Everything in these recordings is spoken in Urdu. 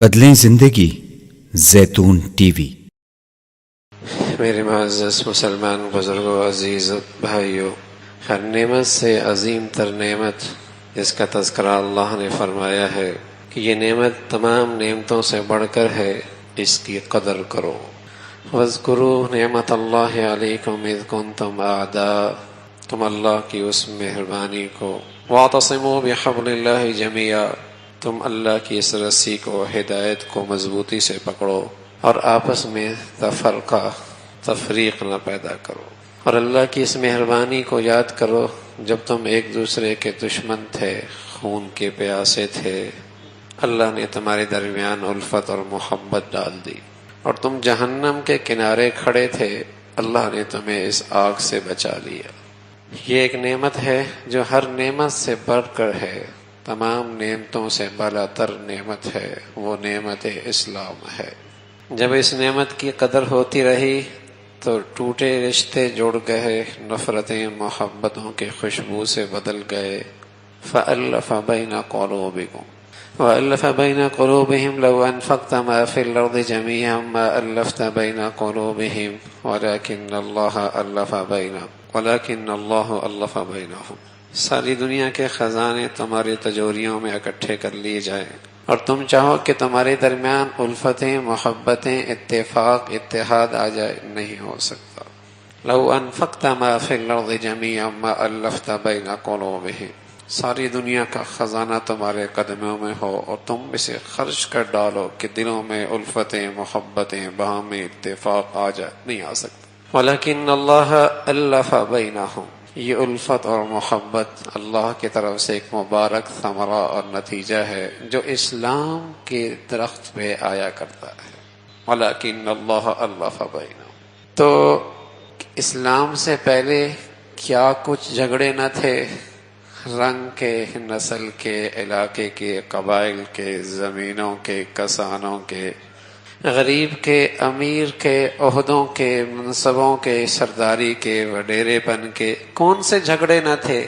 بدلیں زندگی زیتون ٹی وی۔ میرے معزز مسلمان بزرگوں، عزیز بھائیوں، ہر نعمت سے عظیم تر نعمت جس کا تذکرہ اللہ نے فرمایا ہے کہ یہ نعمت تمام نعمتوں سے بڑھ کر ہے، اس کی قدر کرو۔ وَاذْكُرُوا نعمت اللہ علیکم اذ کنتم اعداء، تم اللہ کی اس مہربانی کو، وَاعْتَصِمُوا بِحَبْلِ اللَّهِ جَمِيعًا، تم اللہ کی اس رسی کو، ہدایت کو مضبوطی سے پکڑو اور آپس میں تفریق نہ پیدا کرو۔ اور اللہ کی اس مہربانی کو یاد کرو جب تم ایک دوسرے کے دشمن تھے، خون کے پیاسے تھے، اللہ نے تمہارے درمیان الفت اور محبت ڈال دی، اور تم جہنم کے کنارے کھڑے تھے، اللہ نے تمہیں اس آگ سے بچا لیا۔ یہ ایک نعمت ہے جو ہر نعمت سے بڑھ کر ہے، تمام نعمتوں سے بالا تر نعمت ہے، وہ نعمت اسلام ہے۔ جب اس نعمت کی قدر ہوتی رہی تو ٹوٹے رشتے جڑ گئے، نفرتیں محبتوں کے خوشبو سے بدل گئے۔ فَأَلَّفَ بَيْنَ قُلُوبِكُمْ وَأَلَّفَ بَيْنَ قُلُوبِهِمْ لَوْ أَنفَقْتَ مَا فِي الْأَرْضِ جَمِيعًا مَا أَلَّفْتَ بَيْنَ قُلُوبِهِمْ وَلَكِنَّ اللَّهَ أَلَّفَ بَيْنَهُمْ۔ ساری دنیا کے خزانے تمہاری تجوریوں میں اکٹھے کر لیے جائیں اور تم چاہو کہ تمہارے درمیان الفتیں، محبتیں، اتفاق، اتحاد آ جائے، نہیں ہو سکتا۔ لو انفقت ما فی الارض جميعا ما الفت بین قلوبہم، ساری دنیا کا خزانہ تمہارے قدموں میں ہو اور تم اسے خرچ کر ڈالو کہ دلوں میں الفتیں، محبتیں، باہمی اتفاق آ جائے، نہیں آ سکتا۔ ولیکن اللہ الف بینہم، یہ الفت اور محبت اللہ کی طرف سے ایک مبارک ثمرہ اور نتیجہ ہے جو اسلام کے درخت پہ آیا کرتا ہے۔ وَلَكِنَّ اللَّهَ أَلَّفَ بَيْنَهُمْ، تو اسلام سے پہلے کیا کچھ جھگڑے نہ تھے، رنگ کے، نسل کے، علاقے کے، قبائل کے، زمینوں کے، کسانوں کے، غریب کے، امیر کے، عہدوں کے، منصبوں کے، سرداری کے، وڈیرے پن کے، کون سے جھگڑے نہ تھے،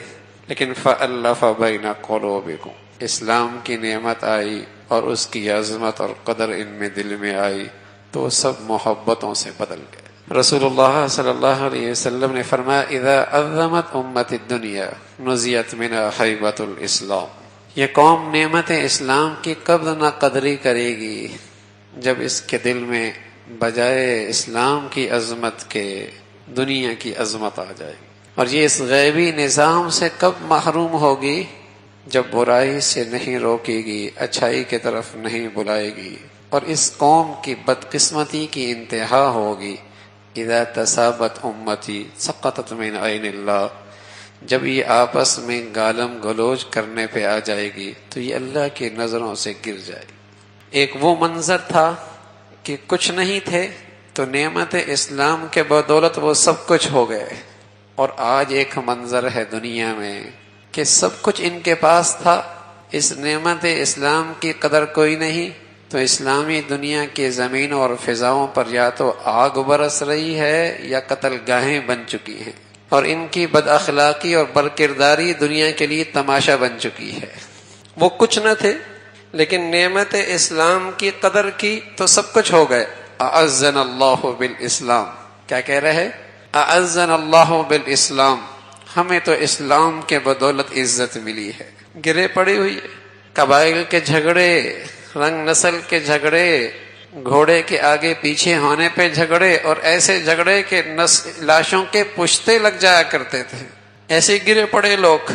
لیکن فَأَلَّفَ بَيْنَ قُلُوبِكُمْ، اسلام کی نعمت آئی اور اس کی عظمت اور قدر ان میں دل میں آئی تو سب محبتوں سے بدل گئے۔ رسول اللہ صلی اللہ علیہ وسلم نے فرمایا اذا عظمت امت الدنیا نزیت منها ہیبۃ الاسلام، یہ قوم نعمت اسلام کی قدر نہ قدری کرے گی جب اس کے دل میں بجائے اسلام کی عظمت کے دنیا کی عظمت آ جائے گی، اور یہ اس غیبی نظام سے کب محروم ہوگی جب برائی سے نہیں روکے گی، اچھائی کی طرف نہیں بلائے گی، اور اس قوم کی بدقسمتی کی انتہا ہوگی اذا تسابت امتی سقطت من عین اللہ، جب یہ آپس میں گالم گلوچ کرنے پہ آ جائے گی تو یہ اللہ کی نظروں سے گر جائے گی۔ ایک وہ منظر تھا کہ کچھ نہیں تھے تو نعمت اسلام کے بدولت وہ سب کچھ ہو گئے، اور آج ایک منظر ہے دنیا میں کہ سب کچھ ان کے پاس تھا، اس نعمت اسلام کی قدر کوئی نہیں، تو اسلامی دنیا کی زمینوں اور فضاؤں پر یا تو آگ برس رہی ہے یا قتل گاہیں بن چکی ہیں، اور ان کی بد اخلاقی اور بدکرداری دنیا کے لیے تماشا بن چکی ہے۔ وہ کچھ نہ تھے لیکن نعمت اسلام کی قدر کی تو سب کچھ ہو گئے۔ اعزنا اللہ بالاسلام، کیا کہہ رہے؟ اعزنا اللہ بالاسلام، ہمیں تو اسلام کے بدولت عزت ملی ہے۔ گرے پڑی ہوئی ہے، قبائل کے جھگڑے، رنگ نسل کے جھگڑے، گھوڑے کے آگے پیچھے ہونے پہ جھگڑے، اور ایسے جھگڑے کہ لاشوں کے پشتے لگ جایا کرتے تھے، ایسے گرے پڑے لوگ۔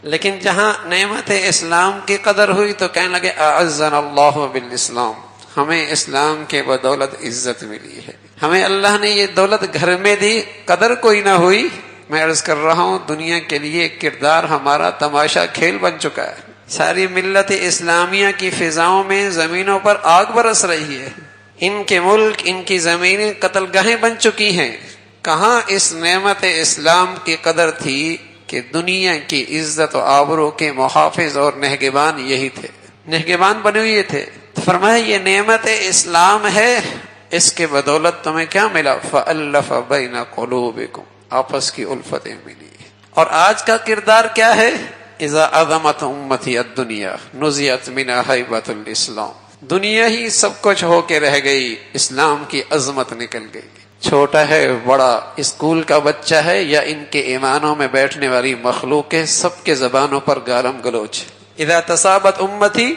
لیکن جہاں نعمت اسلام کی قدر ہوئی تو کہنے لگے اعزنا اللہ بالاسلام، ہمیں اسلام کے بدولت عزت ملی ہے، ہمیں اللہ نے یہ دولت گھر میں دی، قدر کوئی نہ ہوئی۔ میں عرض کر رہا ہوں دنیا کے لیے کردار ہمارا تماشا کھیل بن چکا ہے، ساری ملت اسلامیہ کی فضاؤں میں، زمینوں پر آگ برس رہی ہے، ان کے ملک، ان کی زمینیں قتل گاہیں بن چکی ہیں۔ کہاں اس نعمت اسلام کی قدر تھی کہ دنیا کی عزت و آبرو کے محافظ اور نگہبان یہی تھے، نگہبان بنے ہوئے تھے۔ فرمایا یہ نعمت اسلام ہے، اس کے بدولت تمہیں کیا ملا؟ فَأَلَّفَ بَيْنَ قُلُوبِكُمْ، آپس کی الفتیں ملی۔ اور آج کا کردار کیا ہے؟ اذا عظمت امتی الدنیا نزیت منها ہیبۃ الاسلام، دنیا ہی سب کچھ ہو کے رہ گئی، اسلام کی عظمت نکل گئی۔ چھوٹا ہے بڑا، اسکول کا بچہ ہے یا ان کے ایوانوں میں بیٹھنے والی مخلوق ہے، سب کے زبانوں پر گالم گلوچ۔ اذا تصابت امتی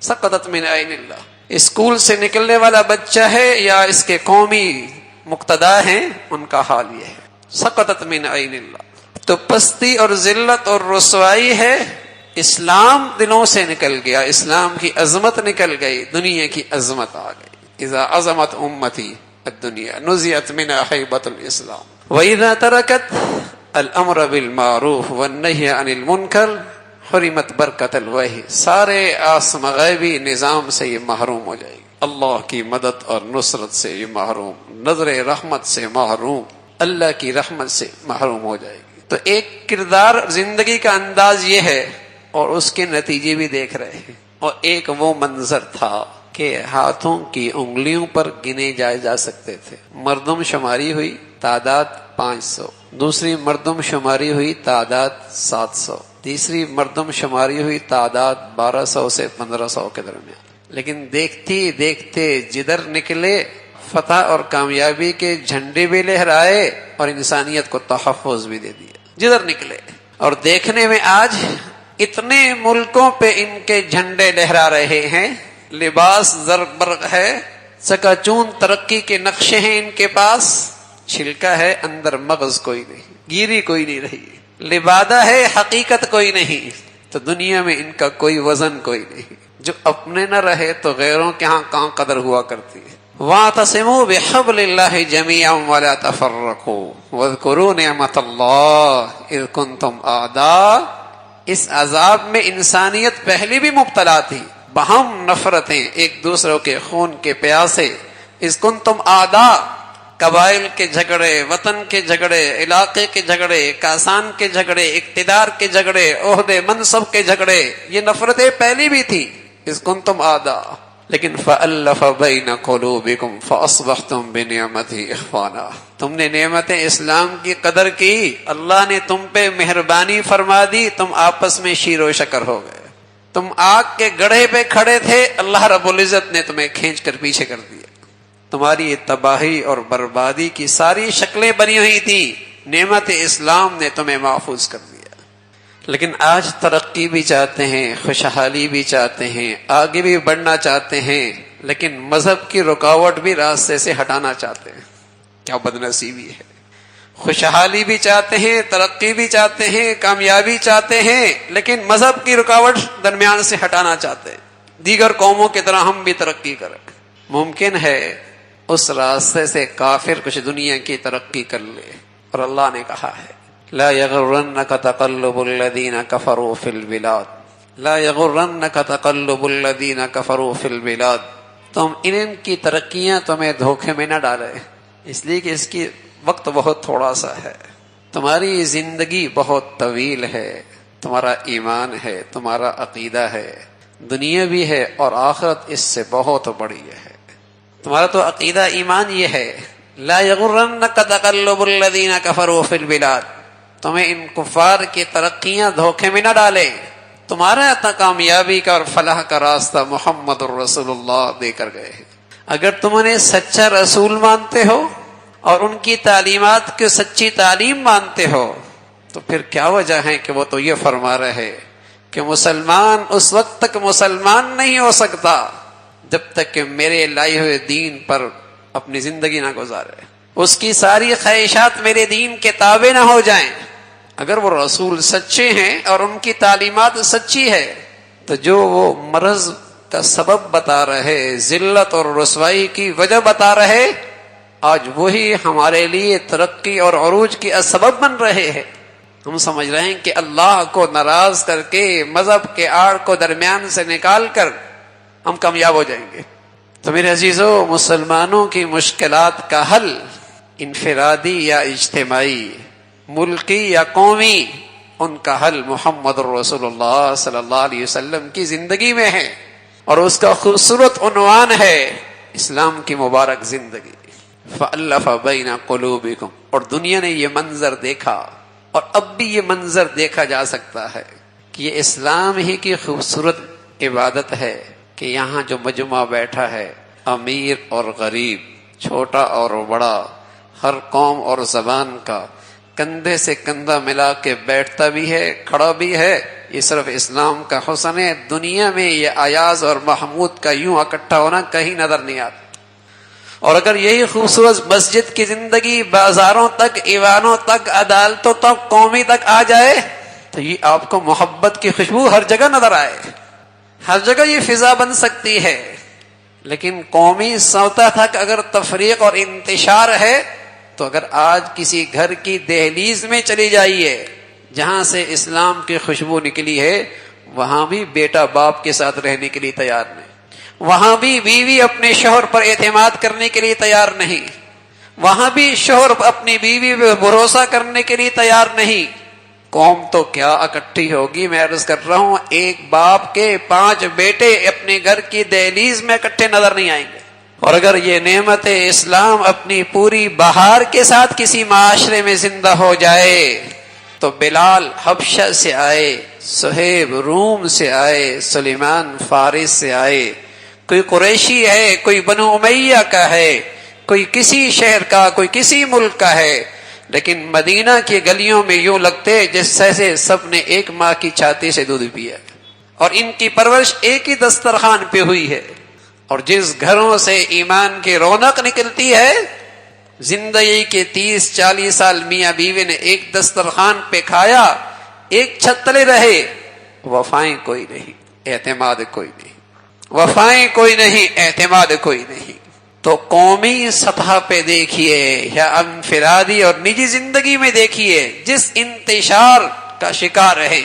سقطت من عین اللہ۔ اسکول سے نکلنے والا بچہ ہے یا اس کے قومی مقتدا ہیں، ان کا حال یہ ہے، سقطت من عین اللہ۔ تو پستی اور ذلت اور رسوائی ہے، اسلام دلوں سے نکل گیا، اسلام کی عظمت نکل گئی، دنیا کی عظمت آ گئی۔ اذا عظمت امتی الدنیا نزعت منها حیبۃ الاسلام واذا ترکت الامر بالمعروف والنہی عن المنکر حرمت برکت الوحی۔ سارے آسم غیبی نظام سے یہ محروم ہو جائے گی، اللہ کی مدد اور نصرت سے یہ محروم، نظر رحمت سے محروم، اللہ کی رحمت سے محروم ہو جائے گی۔ تو ایک کردار زندگی کا انداز یہ ہے، اور اس کے نتیجے بھی دیکھ رہے ہیں۔ اور ایک وہ منظر تھا کہ ہاتھوں کی انگلیوں پر گنے جائے جا سکتے تھے۔ مردم شماری ہوئی، تعداد 500، دوسری مردم شماری ہوئی، تعداد 700، تیسری مردم شماری ہوئی، تعداد 1200 سے 1500 کے درمیان۔ لیکن دیکھتے دیکھتے جدھر نکلے فتح اور کامیابی کے جھنڈے بھی لہرائے اور انسانیت کو تحفظ بھی دے دیا جدھر نکلے۔ اور دیکھنے میں آج اتنے ملکوں پہ ان کے جھنڈے لہرا رہے ہیں، لباس زرق برق ہے، چکا چون ترقی کے نقشے ہیں ان کے پاس، چھلکا ہے اندر مغز کوئی نہیں، گیری کوئی نہیں رہی، لبادہ ہے حقیقت کوئی نہیں۔ تو دنیا میں ان کا کوئی وزن کوئی نہیں، جو اپنے نہ رہے تو غیروں کے ہاں کہاں قدر ہوا کرتی ہے۔ وَاعْتَصِمُوا بِحَبْلِ اللَّهِ جَمِيعًا وَلَا تَفَرَّقُوا وَاذْكُرُوا نِعْمَةَ اللَّهِ إِذْ كُنْتُمْ أَعْدَاءً۔ اس عذاب میں انسانیت پہلے بھی مبتلا تھی، باہم نفرتیں، ایک دوسروں کے خون کے پیاسے۔ اذ کنتم اعداء، قبائل کے جھگڑے، وطن کے جھگڑے، علاقے کے جھگڑے، کاسان کے جھگڑے، اقتدار کے جھگڑے، عہدے منصب کے جھگڑے، یہ نفرتیں پہلی بھی تھی۔ اذ کنتم اعداء، لیکن فألف بین قلوبکم فاصبحتم بنعمتہ اخوانا۔ تم نے نعمت اسلام کی قدر کی، اللہ نے تم پہ مہربانی فرما دی، تم آپس میں شیر و شکر ہو گئے۔ تم آگ کے گڑھے پہ کھڑے تھے، اللہ رب العزت نے تمہیں کھینچ کر پیچھے کر دیا۔ تمہاری تباہی اور بربادی کی ساری شکلیں بنی ہوئی تھیں، نعمت اسلام نے تمہیں محفوظ کر دیا۔ لیکن آج ترقی بھی چاہتے ہیں، خوشحالی بھی چاہتے ہیں، آگے بھی بڑھنا چاہتے ہیں، لیکن مذہب کی رکاوٹ بھی راستے سے ہٹانا چاہتے ہیں۔ کیا بد نصیبی ہے۔ خوشحالی بھی چاہتے ہیں، ترقی بھی چاہتے ہیں، کامیابی چاہتے ہیں، لیکن مذہب کی رکاوٹ درمیان سے ہٹانا چاہتے ہیں۔ دیگر قوموں کی طرح ہم بھی ترقی کریں۔ ممکن ہے اس راستے سے کافر کچھ دنیا کی ترقی کر لے، اور اللہ نے کہا ہے لا یغرنک تقلب الذین کفروا فی البلاد، لا یغرنک تقلب الذین کفروا فی البلاد۔ تم ان کی ترقیاں تمہیں دھوکے میں نہ ڈالے، اس لیے کہ اس کی وقت بہت تھوڑا سا ہے، تمہاری زندگی بہت طویل ہے، تمہارا ایمان ہے، تمہارا عقیدہ ہے، دنیا بھی ہے اور آخرت اس سے بہت بڑی ہے۔ تمہارا تو عقیدہ ایمان یہ ہے، لا یغرنک تقلب الذین کفروا فی البلاد، تمہیں ان کفار کی ترقیاں دھوکے میں نہ ڈالے، تمہارا کامیابی کا اور فلاح کا راستہ محمد الرسول اللہ دے کر گئے ہیں۔ اگر تم انہیں سچا رسول مانتے ہو اور ان کی تعلیمات کی سچی تعلیم مانتے ہو، تو پھر کیا وجہ ہے کہ وہ تو یہ فرما رہے کہ مسلمان اس وقت تک مسلمان نہیں ہو سکتا جب تک کہ میرے لائے ہوئے دین پر اپنی زندگی نہ گزارے، اس کی ساری خواہشات میرے دین کے تابع نہ ہو جائیں۔ اگر وہ رسول سچے ہیں اور ان کی تعلیمات سچی ہے، تو جو وہ مرض کا سبب بتا رہے، ذلت اور رسوائی کی وجہ بتا رہے، آج وہی ہمارے لیے ترقی اور عروج کی سبب بن رہے ہیں۔ ہم سمجھ رہے ہیں کہ اللہ کو ناراض کر کے، مذہب کے آڑ کو درمیان سے نکال کر ہم کامیاب ہو جائیں گے۔ تو میرے عزیزو، مسلمانوں کی مشکلات کا حل انفرادی یا اجتماعی، ملکی یا قومی، ان کا حل محمد رسول اللہ صلی اللہ علیہ وسلم کی زندگی میں ہے، اور اس کا خوبصورت عنوان ہے اسلام کی مبارک زندگی۔ فَأَلَّفَ بَيْنَ قُلُوبِكُمْ۔ اور دنیا نے یہ منظر دیکھا، اور اب بھی یہ منظر دیکھا جا سکتا ہے کہ یہ اسلام ہی کی خوبصورت عبادت ہے، کہ یہاں جو مجمع بیٹھا ہے، امیر اور غریب، چھوٹا اور بڑا، ہر قوم اور زبان کا، کندھے سے کندھا ملا کے بیٹھتا بھی ہے، کھڑا بھی ہے، یہ صرف اسلام کا حسن ہے۔ دنیا میں یہ ایاز اور محمود کا یوں اکٹھا ہونا کہیں نظر نہیں آتا۔ اور اگر یہی خوبصورت مسجد کی زندگی بازاروں تک، ایوانوں تک، عدالتوں تک، قومی تک آ جائے تو یہ آپ کو محبت کی خوشبو ہر جگہ نظر آئے، ہر جگہ یہ فضا بن سکتی ہے۔ لیکن قومی سطح تک اگر تفریق اور انتشار ہے تو اگر آج کسی گھر کی دہلیز میں چلی جائیے جہاں سے اسلام کی خوشبو نکلی ہے، وہاں بھی بیٹا باپ کے ساتھ رہنے کے لیے تیار نہیں، وہاں بھی بیوی اپنے شوہر پر اعتماد کرنے کے لیے تیار نہیں، وہاں بھی شوہر اپنی بیوی پہ بھروسہ کرنے کے لیے تیار نہیں۔ قوم تو کیا اکٹھی ہوگی، میں عرض کر رہا ہوں ایک باپ کے 5 بیٹے اپنے گھر کی دہلیز میں اکٹھے نظر نہیں آئیں گے۔ اور اگر یہ نعمت اسلام اپنی پوری بہار کے ساتھ کسی معاشرے میں زندہ ہو جائے تو بلال حبشہ سے آئے، صہیب روم سے آئے، سلیمان فارس سے آئے، کوئی قریشی ہے، کوئی بنو امیہ کا ہے، کوئی کسی شہر کا، کوئی کسی ملک کا ہے، لیکن مدینہ کی گلیوں میں یوں لگتے جیسے سب نے ایک ماں کی چھاتی سے دودھ پیا، اور ان کی پرورش ایک ہی دسترخوان پہ ہوئی ہے۔ اور جس گھروں سے ایمان کی رونق نکلتی ہے، زندگی کے 30-40 سال میاں بیوی نے ایک دسترخوان پہ کھایا، ایک چھت تلے رہے، وفائیں کوئی نہیں، اعتماد کوئی نہیں، وفائیں کوئی نہیں، اعتماد کوئی نہیں۔ تو قومی سطح پہ دیکھیے یا انفرادی اور نجی زندگی میں دیکھیے، جس انتشار کا شکار ہے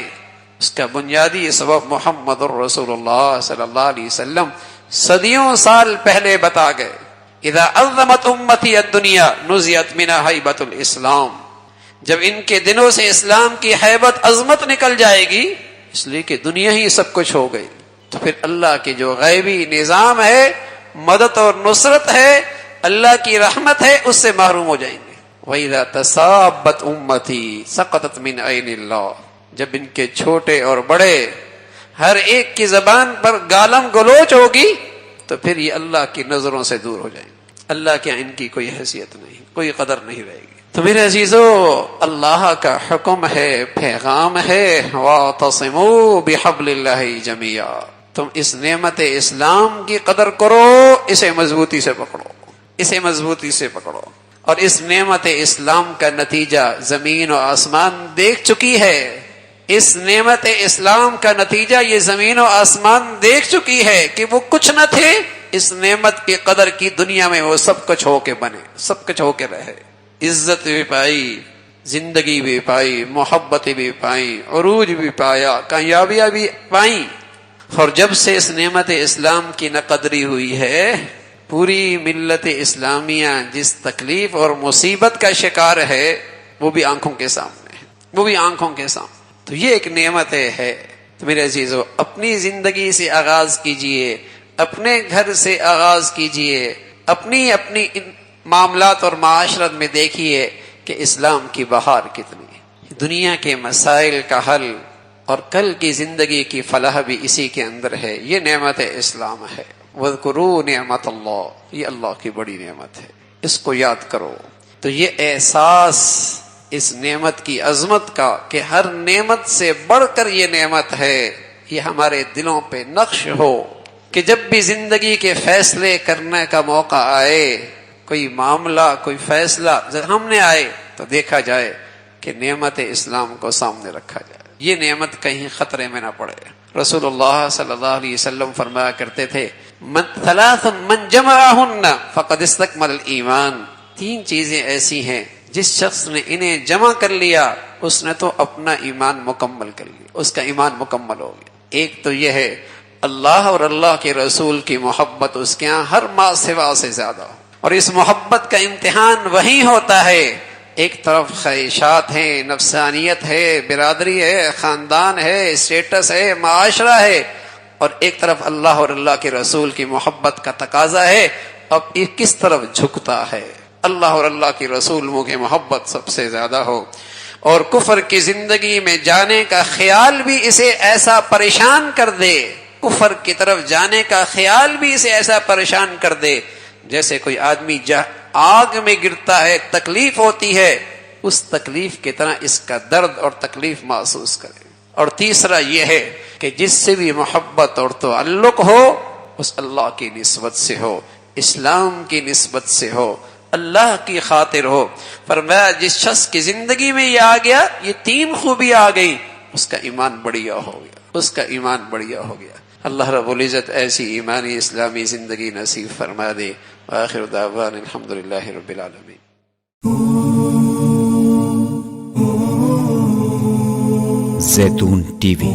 اس کا بنیادی سبب محمد الرسول اللہ صلی اللہ علیہ وسلم صدیوں سال پہلے بتا گئے۔ اذا عظمت امتی الدنیا نزیت منها ہیبت الاسلام، جب ان کے دنوں سے اسلام کی ہیبت عظمت نکل جائے گی، اس لیے کہ دنیا ہی سب کچھ ہو گئی، تو پھر اللہ کی جو غیبی نظام ہے، مدد اور نصرت ہے، اللہ کی رحمت ہے، اس سے محروم ہو جائیں گے۔ وَإِذَا تَصَابَتْ أُمَّتِي سَقَطَتْ مِنْ عَيْنِ اللَّهِ، جب ان کے چھوٹے اور بڑے ہر ایک کی زبان پر گالم گلوچ ہوگی تو پھر یہ اللہ کی نظروں سے دور ہو جائیں گے، اللہ کے ان کی کوئی حیثیت نہیں، کوئی قدر نہیں رہے گی۔ تو میرے عزیزو، اللہ کا حکم ہے، پیغام ہے، وَاعْتَصِمُوا بِحَبْلِ اللَّهِ جَمِيعًا، تم اس نعمت اسلام کی قدر کرو، اسے مضبوطی سے پکڑو، اسے مضبوطی سے پکڑو۔ اور اس نعمت اسلام کا نتیجہ زمین و آسمان دیکھ چکی ہے، اس نعمت اسلام کا نتیجہ یہ زمین و آسمان دیکھ چکی ہے کہ وہ کچھ نہ تھے، اس نعمت کی قدر کی دنیا میں وہ سب کچھ ہو کے بنے، سب کچھ ہو کے رہے، عزت بھی پائی، زندگی بھی پائی، محبت بھی پائی، عروج بھی پایا، کامیابیاں بھی پائیں۔ اور جب سے اس نعمت اسلام کی نقدری ہوئی ہے، پوری ملت اسلامیہ جس تکلیف اور مصیبت کا شکار ہے وہ بھی آنکھوں کے سامنے ہے، وہ بھی آنکھوں کے سامنے۔ تو یہ ایک نعمت ہے۔ تو میرے عزیزو، اپنی زندگی سے آغاز کیجئے، اپنے گھر سے آغاز کیجئے، اپنی معاملات اور معاشرت میں دیکھیے کہ اسلام کی بہار کتنی ہے، دنیا کے مسائل کا حل اور کل کی زندگی کی فلاح بھی اسی کے اندر ہے۔ یہ نعمت اسلام ہے۔ وَاذْكُرُوا نِعْمَةَ اللَّهِ، یہ اللہ کی بڑی نعمت ہے، اس کو یاد کرو۔ تو یہ احساس اس نعمت کی عظمت کا کہ ہر نعمت سے بڑھ کر یہ نعمت ہے، یہ ہمارے دلوں پہ نقش ہو کہ جب بھی زندگی کے فیصلے کرنے کا موقع آئے، کوئی معاملہ، کوئی فیصلہ ہم نے آئے تو دیکھا جائے کہ نعمت اسلام کو سامنے رکھا جائے، یہ نعمت کہیں خطرے میں نہ پڑے۔ رسول اللہ صلی اللہ علیہ وسلم فرمایا کرتے تھے، ثلاث من جمعہن فقد استکمل الایمان، 3 چیزیں ایسی ہیں جس شخص نے انہیں جمع کر لیا اس نے تو اپنا ایمان مکمل کر لیا، اس کا ایمان مکمل ہو گیا۔ ایک تو یہ ہے اللہ اور اللہ کے رسول کی محبت اس کے ہاں ہر ما سوا سے زیادہ ہو، اور اس محبت کا امتحان وہی ہوتا ہے۔ ایک طرف خواہشات ہیں، نفسانیت ہے، برادری ہے، خاندان ہے، اسٹیٹس ہے، معاشرہ ہے، اور ایک طرف اللہ اور اللہ کے رسول کی محبت کا تقاضا ہے۔ اب یہ کس طرف جھکتا ہے؟ اللہ اور اللہ کی رسول کی محبت سب سے زیادہ ہو، اور کفر کی زندگی میں جانے کا خیال بھی اسے ایسا پریشان کر دے کفر کی طرف جانے کا خیال بھی اسے ایسا پریشان کر دے جیسے کوئی آدمی آگ میں گرتا ہے، تکلیف ہوتی ہے، اس تکلیف کی طرح اس کا درد اور تکلیف محسوس کرے۔ اور تیسرا یہ ہے کہ جس سے بھی محبت اور تعلق ہو اس اللہ کی نسبت سے ہو، اسلام کی نسبت سے ہو، اللہ کی خاطر ہو۔ فرمایا جس شخص کی زندگی میں یہ آ گیا، یہ تین خوبی آ گئی، اس کا ایمان بڑھیا ہو گیا، اس کا ایمان بڑھیا ہو گیا۔ اللہ رب العزت ایسی ایمانی اسلامی زندگی نصیب فرما دے۔ وآخر دعوان الحمدللہ رب العالمین۔ زیتون ٹی وی